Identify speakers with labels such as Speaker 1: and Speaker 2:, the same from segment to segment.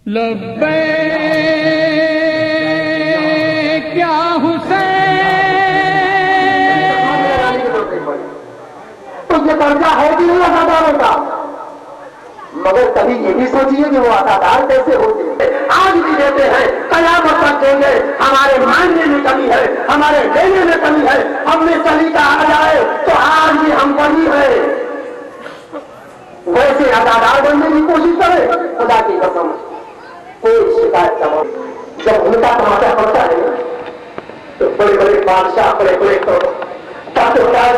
Speaker 1: لبیک یا حسین،
Speaker 2: تو یہ درجہ ہے کہ نہیں عزاداروں کا؟ مگر کبھی یہ بھی سوچیے کہ وہ عزادار کیسے ہوتے ہیں؟ آج بھی دیتے ہیں، قیامت تک دیں گے۔ ہمارے ماننے میں کمی ہے، ہمارے دینے میں کمی ہے، ہم میں سلیقہ آ جائے تو آج بھی ہم وہی ہے ویسے عزادار بننے کی کوشش کرے۔ خدا کی قسم کوئی شکایت نہ ہو۔ جب ان کا ٹماٹر پڑتا ہے تو بڑے بڑے بادشاہ، بڑے بڑے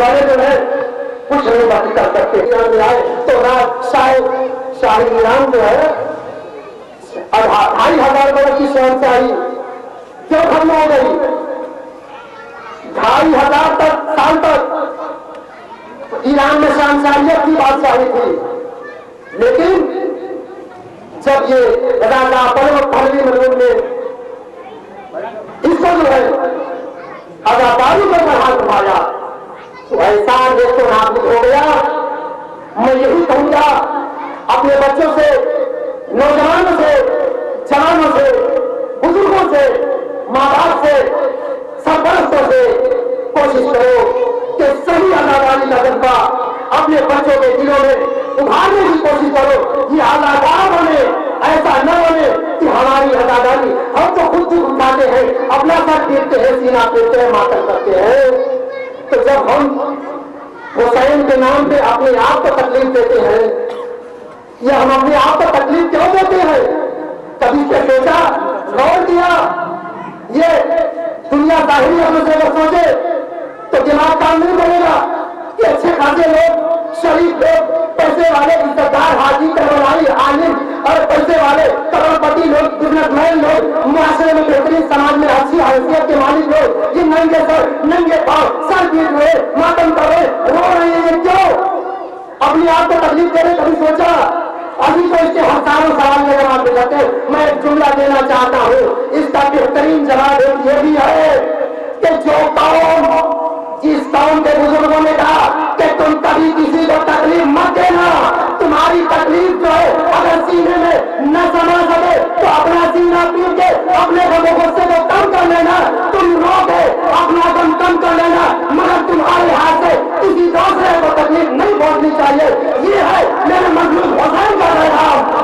Speaker 2: والے جو ہے کچھ نہیں باقی کر سکتے۔ ایران میں آئے تو رات شاہی ایران جو ہے 2500 برس کی شہنشاہی جو ختم ہو گئی، 2500 سال تک ایران میں شہنشاہیت کی بادشاہی تھی، لیکن جب یہ راجا پہلوی ملون نے اس کو جو ہے عزاداری پر ہاتھ اٹھایا تو ایسا دیکھو نابود ہو گیا۔ میں یہی کہوں گا اپنے بچوں سے، نوجوانوں سے، جوانوں سے، بزرگوں سے، ماں باپ سے، سرپرستوں سے کوشش کرو کہ صحیح عزاداری کا جذبہ اپنے بچوں کے دلوں میں ابھارنے کی کوشش کرو۔ یہ عزادار بنے، ایسا نہ بنے کہ ہماری عزاداری ہم تو خود اٹھاتے ہیں، اپنا سر پیٹتے ہیں، سینہ پیٹتے ہیں، ماتم کرتے ہیں۔ تو جب ہم حسین کے نام پہ اپنے آپ کو تکلیف دیتے ہیں، یا ہم اپنے آپ کو تکلیف کیوں دیتے ہیں؟ کبھی سے سوچا، غور کیا؟ یہ دنیا ظاہری عمل سے اگر سوچے تو دماغ کام نہیں کرے گا کہ اچھے خاصے لوگ، شریف لوگ، پیسے والے، عزت دار، حاجی، کربلائی، عالم اور پیسے والے کروڑ پتی لوگ، بزنس مین لوگ، معاشرے میں بہترین، سماج میں اچھی حیثیت کے مالک لوگ، یہ ننگے سر، ننگے پاؤں، سر پیٹ رہے، ماتم کر رہے، رو رہے ہیں، یہ کیوں؟ اپنی آپ کو تکلیف دے رہے؟ کبھی سوچا؟ ابھی تو اس کے ہزاروں سوال میں جواب دے جاتے ہیں۔ میں ایک جملہ دینا چاہتا ہوں، اس کا بہترین جواب یہ بھی ہے کہ جو قوم، جس قوم کے بزرگوں نے کہا کہ تم کبھی کسی کو تکلیف مت دینا، تمہاری تکلیف جو ہے اگر سینے میں نہ سما سکے تو اپنا سینہ پیٹ کے اپنے غم و غصے کو کم کر لینا، تم رو کے اپنا غم کم کر لینا، مگر تمہارے ہاتھ سے کسی دوسرے کو تکلیف نہیں پہنچنی چاہیے۔ یہ ہے میرے مظلوم حسین کا پیغام۔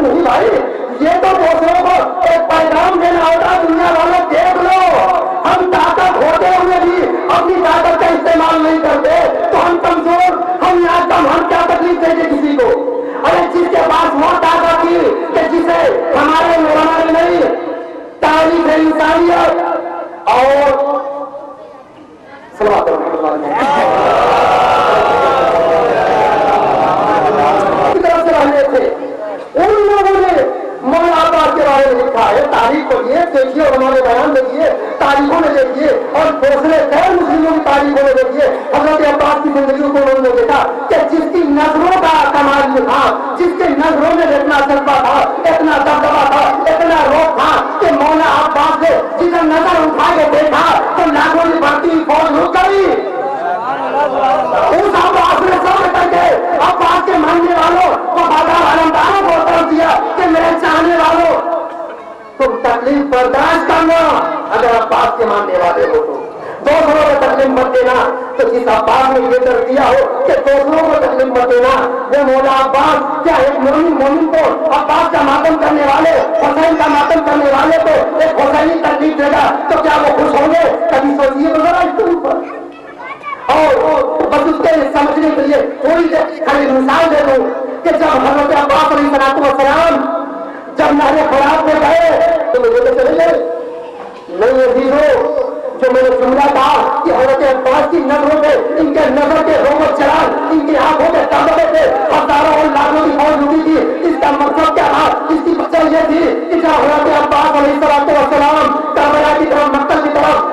Speaker 2: نہیں بھائی، یہ تو دوسروں کو ایک پیغام دینا ہوتا۔ دنیا والوں دیکھ لو، ہم طاقت ہوتے ہوئے بھی اپنی طاقت کا استعمال نہیں کرتے تو ہم کمزور، ہم یہاں کم، ہم کیا تکلیف دیں گے کسی کو؟ ارے جس کے پاس وہ طاقت تھی کہ جسے ہمارے علماء نے نہیں، تاریخ انسانیت اور ان لوگوں نے مولانا عباس کے بارے میں لکھا ہے۔ تاریخ کو یہ دیکھیے اور ہمارے بیان دیکھیے، تاریخوں میں دیکھیے اور دوسرے غیر مسلموں کی تاریخوں میں دیکھیے۔ حضرت عباس کی زندگی کو انہوں نے دیکھا کہ جس کی نظروں کا کمال یہ تھا، جس کے نظروں میں اتنا جذبہ تھا، اتنا دبدبا تھا، اتنا روک تھا کہ مولانا عباس نے جسے نظر اٹھا کے دیکھا تو لاکھوں کی بڑھتی فوج رک گئی۔ اس عباس نے سب کر کے عباس کے ماننے والوں کو بازار علمداروں کو اتر دیا کہ میرے چاہنے والوں تم تکلیف برداشت کرنا اگر عباس کے ماننے والے ہو تو، دوسروں کو تکلیف مت دینا۔ تو جس عباس نے یہ کر دیا ہو کہ دوسروں کو تکلیف مت دینا، وہ مولا عباس کیا ایک مومن کو عباس کا ماتم کرنے والے، حسین کا ماتم کرنے والے کو ایک حسینی تکلیف دے گا تو کیا وہ خوش ہوں گے؟ کبھی سوچیے تو ذرا اس کے اوپر۔ اور بس اس کے سمجھنے کے لیے تھوڑی خالی مثال دے دوں کہ جب حضرت عباس علیہ السلام جب نہر فرات میں گئے تو مجھے تو چلے گئے نہیں عزیزو، جو میں نے جملہ کہا کہ حضرت عباس کی نظروں پہ، ان کے نظر کے رومت چران، ان کی آنکھوں کے تابے تھے، ہزاروں اور لاکھوں کی فوج رکی تھی۔ اس کا مقصد کیا تھا؟ اس کی وجہ یہ تھی کہ جب حضرت عباس علیہ السلام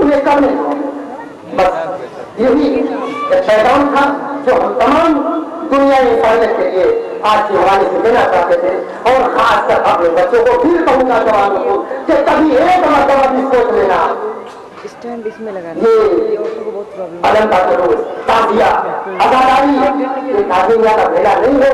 Speaker 2: انہیں کرنے دو. بس یہی ایک شیطان تھا جو ہم تمام دنیا انسانیت کے لیے آج کے حوالے سے دینا چاہتے تھے. اور خاص کر اپنے بچوں کو پھر کہوں گا جوانوں کو کہ کبھی ایک مرتبہ بھی سوچ لینا یہ علم کا ضرور تعزیہ آزاداری یہ تعزیہ کا بھیڑا نہیں ہے,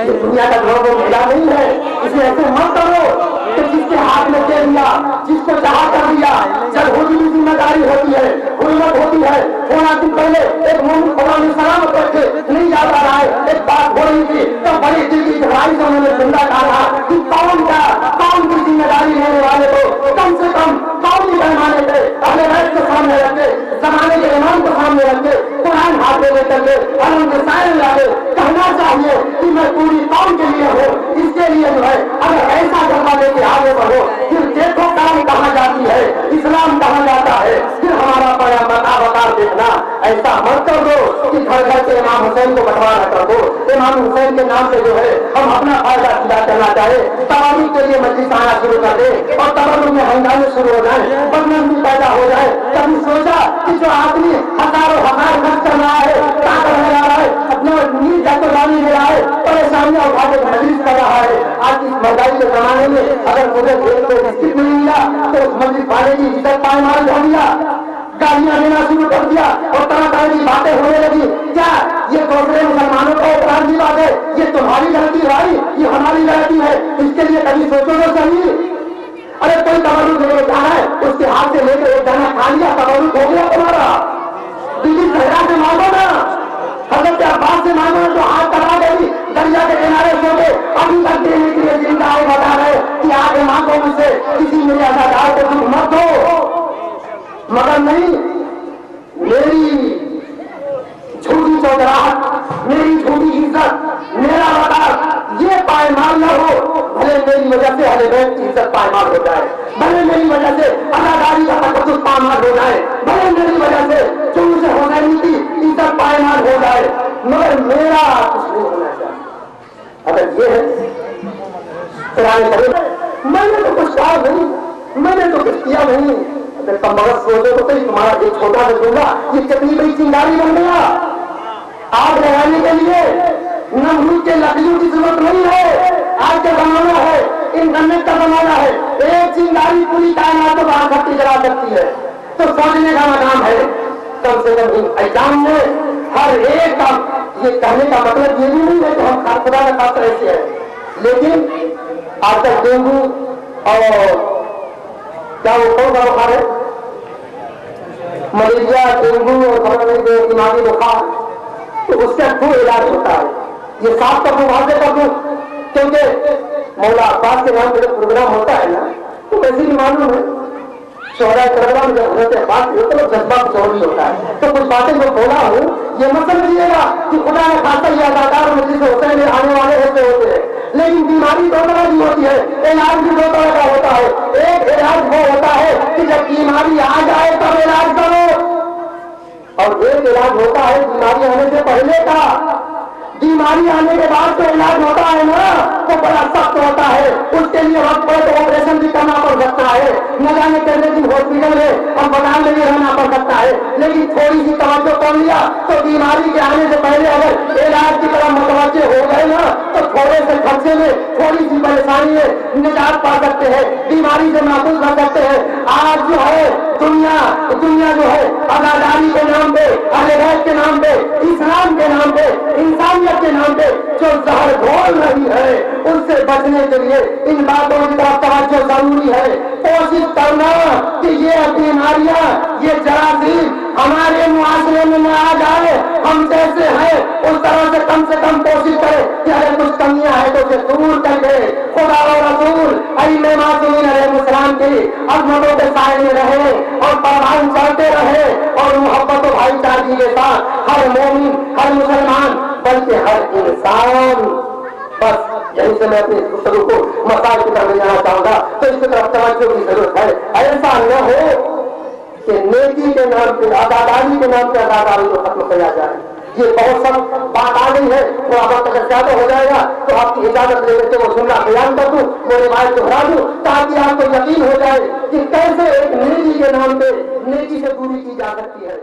Speaker 2: یہ دنیا کا لوگوں بھیڑا نہیں ہے. اسے ایسے مت کرو کہ جس کے ہاتھ میں دے دیا جس کو چاہا کر دیا. جب ہوتی بھی ذمہ داری ہوتی ہے, حرمت ہوتی ہے. تھوڑا دن پہلے ایک مومن خدا نے سلامت کر کے نہیں یاد آ رہا ہے, ایک بات ہو رہی تھی تو بڑی دل کی گہرائی سے انہوں نے زندہ کہا کہ قوم کی ذمہ داری لینے والے کو کم سے کم قومی پیمانے پہ اپنے رائٹ کو سامنے رکھے, زمانے کے امام کو سامنے رکھے, قرآن ہاتھ میں لے کر کے علم کے سائے لا کے کہنا چاہیے کہ میں پوری قوم کے لیے ہوں. اس کے لیے جو ہے اگر ایسا جذبہ لے کے آگے بڑھو پھر دیکھو کام کہاں جاتی ہے, اسلام کہاں جاتا ہے. پھر ہمارا پایا بکار دیکھنا ایسا مت کر دو کہ گھر گھر سے امام حسین کو بٹوارا کر دو. امام حسین کے نام سے جو ہے ہم اپنا فائدہ کیا کرنا چاہے, تبرک کے لیے مجلس آنا شروع کر دے اور تبرک میں ہنگامے شروع ہو جائیں, بدنظمی پیدا ہو جائے. کبھی سوچا کہ جو آدمی ہزاروں ہزار خرچ کر رہا ہے, طاقت لگا رہا ہے, اپنا نیند جاتوانی لے رہا ہے, پریشانیاں اٹھا کے مجلس کر رہا ہے. آج اس مہنگائی کے زمانے میں اگر مجھے ایک کو بسکٹ نہیں ملا تو اس مجلس والے کی عزت پائمال کر دیا, گالیاں دینا شروع کر دیا اور طرح طرح کی باتیں ہونے لگی. کیا یہ دوسرے مسلمانوں کا اعتراض کی بات ہے؟ یہ تمہاری غلطی بھائی, یہ ہماری غلطی ہے. اس کے لیے کبھی سوچو تو صحیح. ارے کوئی تبرک لے کے جانا ہے, اس کے ہاتھ سے لے کے ایک دانہ کھا لیا, تبرک ہو گیا تمہارا. بیوی صحرا سے مانگو نا, حضرت عباس سے مانگو نا, تو ہاتھ کرا گئی دریا کے کنارے سو کے ابھی تک دینے کے لیے زندہ ہے. بتا رہے کہ آگے مانگو مجھ سے, کسی میرے آزادار کو دکھ مت دو. مگر نہیں, میری جھوٹی چودراہٹ, میری جھوٹی عزت, میرا وقار یہ پائمال نہ ہو. بھلے میری وجہ سے اہل بیت کی عزت پائمال ہو جائے, بھلے میری وجہ سے اداکاری کا تقدس پائمال ہو جائے, بھلے میری وجہ سے جو مجھے حسین کی عزت پائمال ہو جائے, مگر میرا کچھ نہیں ہونا چاہیے. اگر یہ ہے میں نے تو کچھ کہا نہیں, میں نے تو کچھ کیا نہیں. اگر تم مغز سوچو تو تمہارا ایک چھوٹا سا جملہ یہ کتنی بڑی چنگاری بن گیا. آگ لگانے کے لیے نمرود کے لکڑیوں کی ضرورت نہیں ہے. آج کا زمانہ ہے, انٹرنیٹ کا زمانہ ہے. ایک چنگاری پوری کائنات کو باہر کھٹی جلا سکتی ہے. تو سوچنے کا مقام ہے کم سے کم ایام میں ہر ایک کا. یہ کہنے کا مطلب یہ بھی نہیں ہے کہ ہم خدا کا خاص ایسے ہیں, لیکن آج تک ڈینگو اور کیا وہ کون سا بخار ہے, ملیریا, ڈینگو اور دماغی بخار, تو اس کا دو علاج ہوتا ہے. یہ صاف کر دوں, واضح کر دوں, کیونکہ مولا عباس کے نام پہ جو پروگرام ہوتا ہے نا تو ویسے بھی معلوم ہے شہرا کربلا میں جب حضرت عباس کی تو جذبہ ضروری ہوتا ہے. تو کچھ باتیں جو بولا ہوں یہ مت سمجھیے گا کہ خدا نے خاصا یہ اداکار مجلس حسین میں آنے والے ایسے ہوتے ہیں, لیکن بیماری دو طرح کی ہوتی ہے, علاج بھی دو طرح کا ہوتا ہے. ایک علاج وہ ہوتا ہے کہ جب بیماری آ جائے تب علاج کرو, اور ایک علاج ہوتا ہے بیماری آنے سے پہلے کا. بیماری آنے کے بعد جو علاج ہوتا ہے نا وہ بڑا سخت ہوتا ہے. اس کے لیے وقت پڑے تو آپریشن بھی کرنا پڑ سکتا ہے, نہ جانے کرنے دن ہاسپٹل میں اور بغان میں بھی رہنا پڑ سکتا ہے. لیکن تھوڑی سی توجہ کر لیا تو بیماری کے آنے سے پہلے اگر علاج کی طرف متوجہ ہو گئے نا تو تھوڑے سے خرچے میں, تھوڑی سی پریشانی میں نجات پا سکتے ہیں, بیماری سے محفوظ رہ سکتے ہیں. آج جو ہے دنیا جو ہے آزاداری کے نام پہ, اہل بیت کے نام پہ, اسلام کے نام پہ, انسانیت کے نام پہ جو زہر گھول رہی ہے, ان سے بچنے کے لیے ان باتوں کی طرف توجہ ضروری ہے. کوشش کرنا کہ یہ بیماریاں, یہ جراثیم ہمارے معاشرے میں نہ آ جائے. ہم جیسے ہیں اس طرح سے کم کوشش کرے کہ اگر کچھ کمیاں ہیں تو اسے دور کر دے. خدا اور رسول ائمہ معصومین علیہ السلام کی عظمتوں کے سائے میں رہے اور پروان چڑھتے رہے, اور محبت و بھائی چارگی کے ساتھ ہر مومن, ہر مسلمان, بلکہ ہر انسان. بس یہیں سے میں اپنی گفتگو کو مسائل کی طرف لے جانا چاہوں گا. تو اس کی طرف توجہ کی ضرورت ہے. ایسا نہ ہو کہ نیکی کے نام پہ, آزاداری کے نام پہ آزاداری کو ختم کیا جائے. یہ بہت سب بات آ گئی ہے, تھوڑا وقت اگر زیادہ ہو جائے گا تو آپ کی اجازت لے لیتے وہ جملہ بیان کر دوں, وہ روایت دہرا دوں تاکہ آپ کو یقین ہو جائے کہ کیسے ایک نیکی کے نام پہ نیکی سے دوری کی جا سکتی ہے.